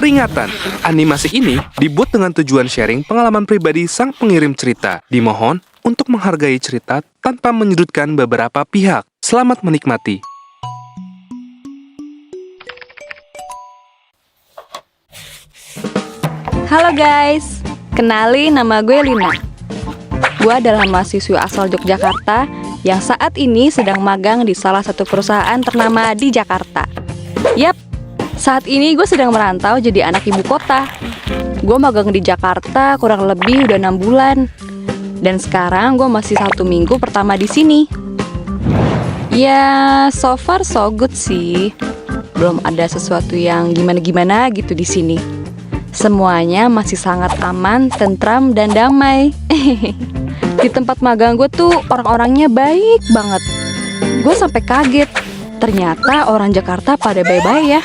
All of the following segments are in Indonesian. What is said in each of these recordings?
Peringatan, animasi ini dibuat dengan tujuan sharing pengalaman pribadi sang pengirim cerita. Dimohon untuk menghargai cerita tanpa menyudutkan beberapa pihak. Selamat menikmati. Halo guys, kenalin nama gue Lina. Gue adalah mahasiswi asal Yogyakarta yang saat ini sedang magang di salah satu perusahaan ternama di Jakarta. Yap, saat ini gue sedang merantau jadi anak ibu kota. Gue magang di Jakarta kurang lebih udah 6 bulan. Dan sekarang gue masih 1 minggu pertama di sini. Ya, so far so good sih. Belum ada sesuatu yang gimana-gimana gitu di sini. Semuanya masih sangat aman, tentram, dan damai. Di tempat magang gue tuh orang-orangnya baik banget. Gue sampai kaget. Ternyata orang Jakarta pada baik-baik ya.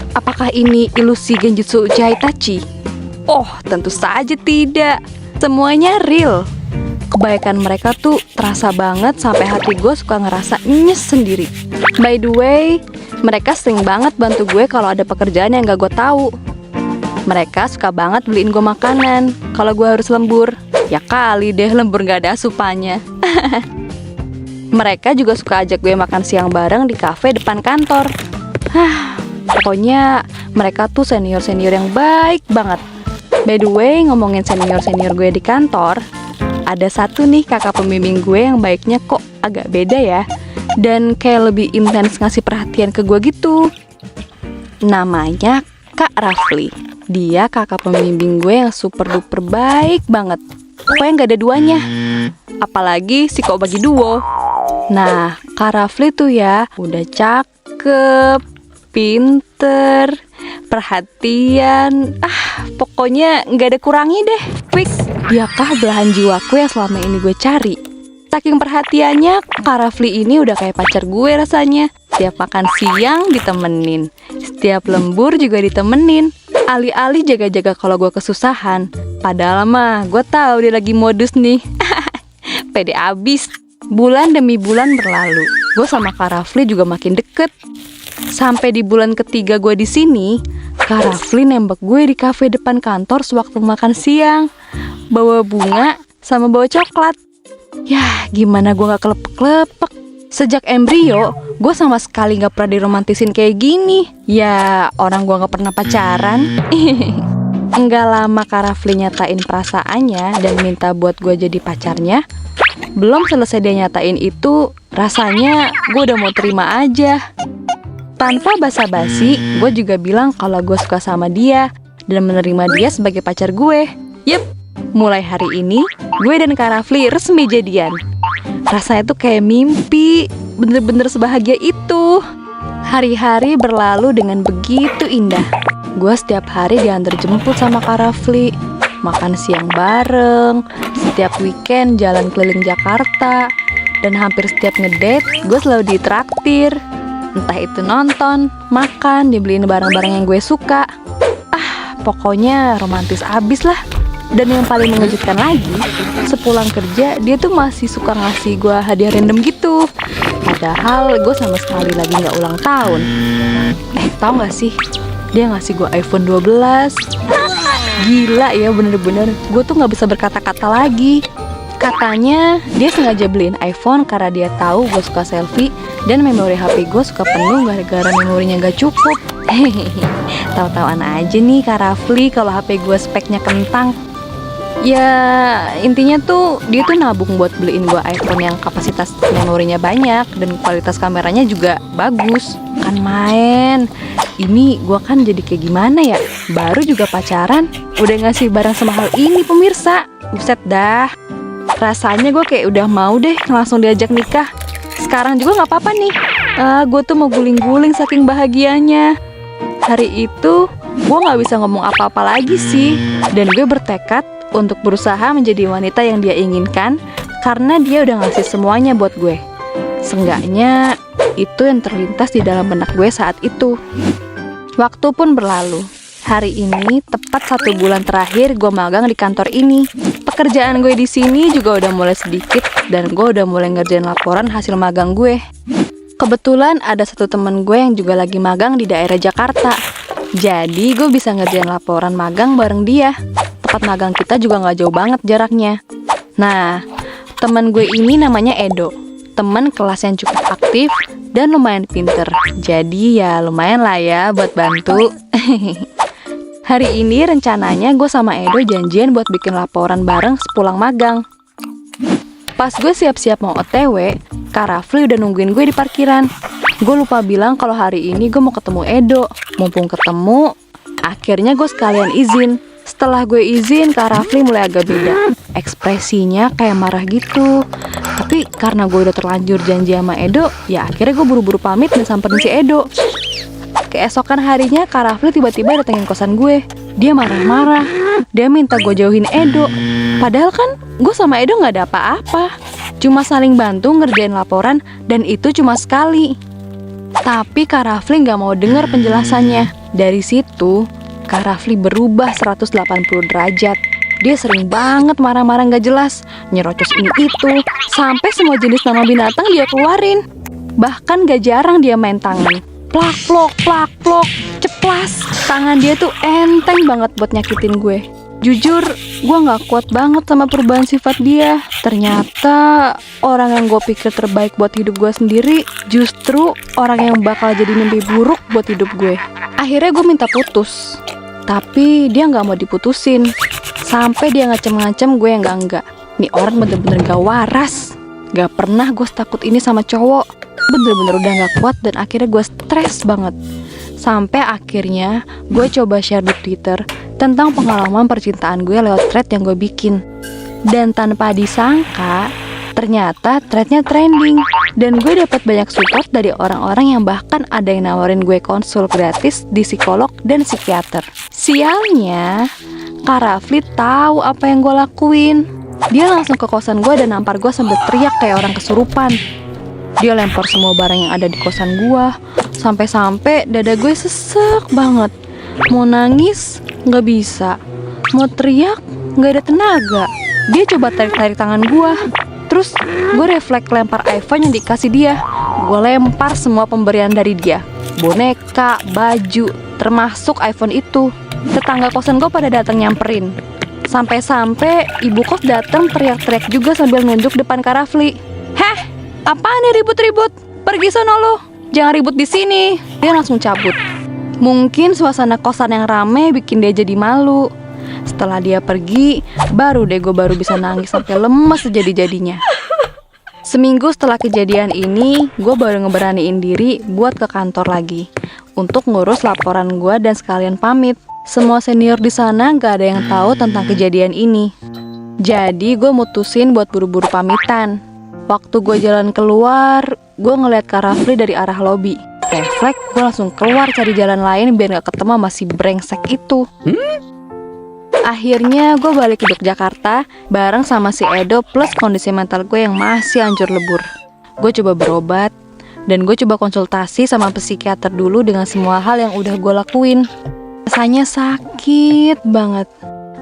Apakah ini ilusi Genjutsu Uchiha Itachi? Oh, tentu saja tidak. Semuanya real. Kebaikan mereka tuh terasa banget sampai hati gue suka ngerasa nyes sendiri. By the way, mereka sering banget bantu gue kalau ada pekerjaan yang gak gue tahu. Mereka suka banget beliin gue makanan kalau gue harus lembur. Ya kali deh lembur gak ada asupannya. Mereka juga suka ajak gue makan siang bareng di kafe depan kantor. Pokoknya mereka tuh senior-senior yang baik banget. By the way, ngomongin senior-senior gue di kantor, ada satu nih kakak pembimbing gue yang baiknya kok agak beda ya. Dan kayak lebih intens ngasih perhatian ke gue gitu. Namanya Kak Rafli. Dia kakak pembimbing gue yang super duper baik banget. Pokoknya gak ada duanya. Apalagi si kok bagi duo. Nah, Kak Rafli tuh ya udah cakep, pinter, perhatian. Pokoknya gak ada kurangnya deh. Fix, diakah belahan jiwaku yang selama ini gue cari. Saking perhatiannya, Kak Rafli ini udah kayak pacar gue rasanya. Setiap makan siang ditemenin, setiap lembur juga ditemenin. Alih-alih jaga-jaga kalau gue kesusahan. Padahal mah gue tahu dia lagi modus nih. Pede abis. Bulan demi bulan berlalu, gue sama Kak Rafli juga makin deket. Sampai di bulan ketiga gue di sini, Kak Rafli nembak gue di kafe depan kantor sewaktu makan siang. Bawa bunga sama bawa coklat. Yah, gimana gue gak kelepek-kelepek. Sejak embrio, gue sama sekali gak pernah diromantisin kayak gini. Ya, orang gue gak pernah pacaran. Enggak lama Kak Rafli nyatain perasaannya dan minta buat gue jadi pacarnya. Belum selesai dia nyatain itu, rasanya gue udah mau terima aja. Tanpa basa-basi, gue juga bilang kalau gue suka sama dia dan menerima dia sebagai pacar gue. Yep, mulai hari ini, gue dan Kak Rafli resmi jadian. Rasanya tuh kayak mimpi, bener-bener sebahagia itu. Hari-hari berlalu dengan begitu indah. Gue setiap hari diantar jemput sama Kak Rafli, makan siang bareng, setiap weekend jalan keliling Jakarta, dan hampir setiap ngedate gue selalu ditraktir. Entah itu nonton, makan, dibeliin barang-barang yang gue suka. Pokoknya romantis abis lah. Dan yang paling mengejutkan lagi, sepulang kerja dia tuh masih suka ngasih gue hadiah random gitu. Padahal gue sama sekali lagi gak ulang tahun. Tau gak sih, dia ngasih gue iPhone 12. Gila ya, bener-bener gue tuh gak bisa berkata-kata lagi. Katanya dia sengaja beliin iPhone karena dia tahu gue suka selfie dan memori HP gue suka penuh gara-gara memorinya gak cukup. Tahu-tahuan aja nih Kak Rafli kalau HP gue speknya kentang. Ya intinya tuh dia tuh nabung buat beliin gue iPhone yang kapasitas memorinya banyak dan kualitas kameranya juga bagus. Kan main. Ini gue kan jadi kayak gimana ya? Baru juga pacaran udah ngasih barang semahal ini pemirsa. Buset dah. Rasanya gue kayak udah mau deh langsung diajak nikah. Sekarang juga gak apa-apa nih. Gue tuh mau guling-guling saking bahagianya. Hari itu gue gak bisa ngomong apa-apa lagi sih. Dan gue bertekad untuk berusaha menjadi wanita yang dia inginkan karena dia udah ngasih semuanya buat gue. Seenggaknya itu yang terlintas di dalam benak gue saat itu. Waktu pun berlalu. Hari ini tepat 1 bulan terakhir gue magang di kantor ini. Pekerjaan gue di sini juga udah mulai sedikit dan gue udah mulai ngerjain laporan hasil magang gue. Kebetulan ada satu temen gue yang juga lagi magang di daerah Jakarta. Jadi gue bisa ngerjain laporan magang bareng dia. Tempat magang kita juga gak jauh banget jaraknya. Nah, teman gue ini namanya Edo. Teman kelas yang cukup aktif dan lumayan pinter. Jadi ya lumayan lah ya buat bantu. Hari ini rencananya gue sama Edo janjian buat bikin laporan bareng sepulang magang. Pas gue siap-siap mau OTW, Kak Rafli udah nungguin gue di parkiran. Gue lupa bilang kalau hari ini gue mau ketemu Edo. Mumpung ketemu, akhirnya gue sekalian izin. Setelah gue izin, Kak Rafli mulai agak beda. Ekspresinya kayak marah gitu. Tapi karena gue udah terlanjur janji sama Edo, ya akhirnya gue buru-buru pamit dan samperin si Edo. Keesokan harinya, Kak Rafli tiba-tiba datengin kosan gue. Dia marah-marah. Dia minta gue jauhin Edo. Padahal kan gue sama Edo gak ada apa-apa. Cuma saling bantu ngerjain laporan, dan itu cuma sekali. Tapi Kak Rafli gak mau denger penjelasannya. Dari situ, Kak Rafli berubah 180 derajat. Dia sering banget marah-marah gak jelas, nyerocos ini itu, sampai semua jenis nama binatang dia keluarin. Bahkan gak jarang dia main tangan. Plak-plok, plak-plok, ceplas. Tangan dia tuh enteng banget buat nyakitin gue. Jujur, gue gak kuat banget sama perubahan sifat dia. Ternyata orang yang gue pikir terbaik buat hidup gue sendiri justru orang yang bakal jadi mimpi buruk buat hidup gue. Akhirnya gue minta putus, tapi dia gak mau diputusin. Sampai dia ngacem-ngacem gue yang enggak. Nih orang bener-bener gak waras. Gak pernah gue takut ini sama cowok. Bener-bener udah gak kuat dan akhirnya gue stres banget. Sampai akhirnya gue coba share di Twitter tentang pengalaman percintaan gue lewat thread yang gue bikin. Dan tanpa disangka, ternyata threadnya trending. Dan gue dapat banyak support dari orang-orang yang bahkan ada yang nawarin gue konsul gratis di psikolog dan psikiater. Sialnya, Kak Rafli tahu apa yang gue lakuin. Dia langsung ke kosan gue dan nampar gue sambil teriak kayak orang kesurupan. Dia lempar semua barang yang ada di kosan gue. Sampai-sampai dada gue sesek banget. Mau nangis, gak bisa. Mau teriak, gak ada tenaga. Dia coba tarik-tarik tangan gue. Terus gue refleks lempar iPhone yang dikasih dia. Gue lempar semua pemberian dari dia. Boneka, baju, termasuk iPhone itu. Tetangga kosan gue pada datang nyamperin. Sampai-sampai ibu kos datang teriak-teriak juga sambil nunjuk depan Kak Rafli. Heh, apaan nih ribut-ribut? Pergi sono lo, jangan ribut di sini. Dia langsung cabut. Mungkin suasana kosan yang rame bikin dia jadi malu. Setelah dia pergi, baru deh gue bisa nangis sampai lemes sejadi-jadinya. Seminggu setelah kejadian ini, gue baru ngeberaniin diri buat ke kantor lagi untuk ngurus laporan gue dan sekalian pamit. Semua senior di sana gak ada yang tahu tentang kejadian ini. Jadi gue mutusin buat buru-buru pamitan. Waktu gue jalan keluar, gue ngeliat Kak Rafli dari arah lobi. Refleks, gue langsung keluar cari jalan lain biar gak ketemu sama si brengsek itu. Akhirnya gue balik ke Yogyakarta bareng sama si Edo plus kondisi mental gue yang masih hancur lebur. Gue coba berobat dan gue coba konsultasi sama psikiater dulu dengan semua hal yang udah gue lakuin. Rasanya sakit banget,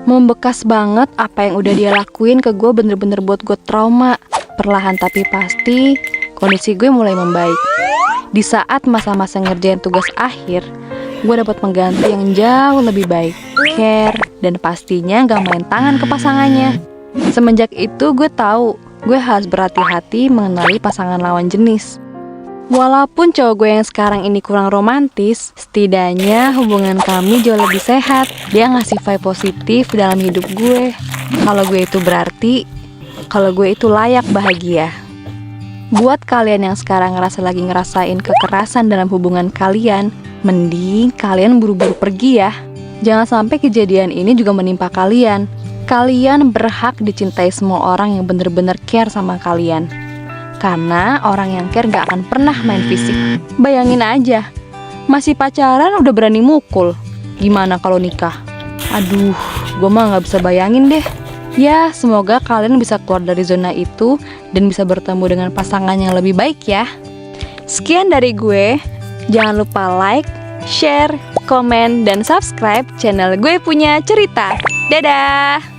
membekas banget apa yang udah dia lakuin ke gue, bener-bener buat gue trauma. Perlahan tapi pasti kondisi gue mulai membaik. Di saat masa-masa ngerjain tugas akhir, gue dapat pengganti yang jauh lebih baik, care, dan pastinya gak main tangan ke pasangannya. Semenjak itu gue tahu gue harus berhati-hati mengenali pasangan lawan jenis. Walaupun cowok gue yang sekarang ini kurang romantis, setidaknya hubungan kami jauh lebih sehat. Dia ngasih vibe positif dalam hidup gue. Kalau gue itu berarti, kalau gue itu layak bahagia. Buat kalian yang sekarang lagi ngerasain kekerasan dalam hubungan kalian, mending kalian buru-buru pergi ya. Jangan sampai kejadian ini juga menimpa kalian. Kalian berhak dicintai semua orang yang bener-bener care sama kalian. Karena orang yang care gak akan pernah main fisik. Bayangin aja, masih pacaran udah berani mukul. Gimana kalau nikah? Aduh, gue mah gak bisa bayangin deh. Ya, semoga kalian bisa keluar dari zona itu dan bisa bertemu dengan pasangan yang lebih baik ya. Sekian dari gue. Jangan lupa like, share, komen, dan subscribe channel Gue Punya Cerita. Dadah!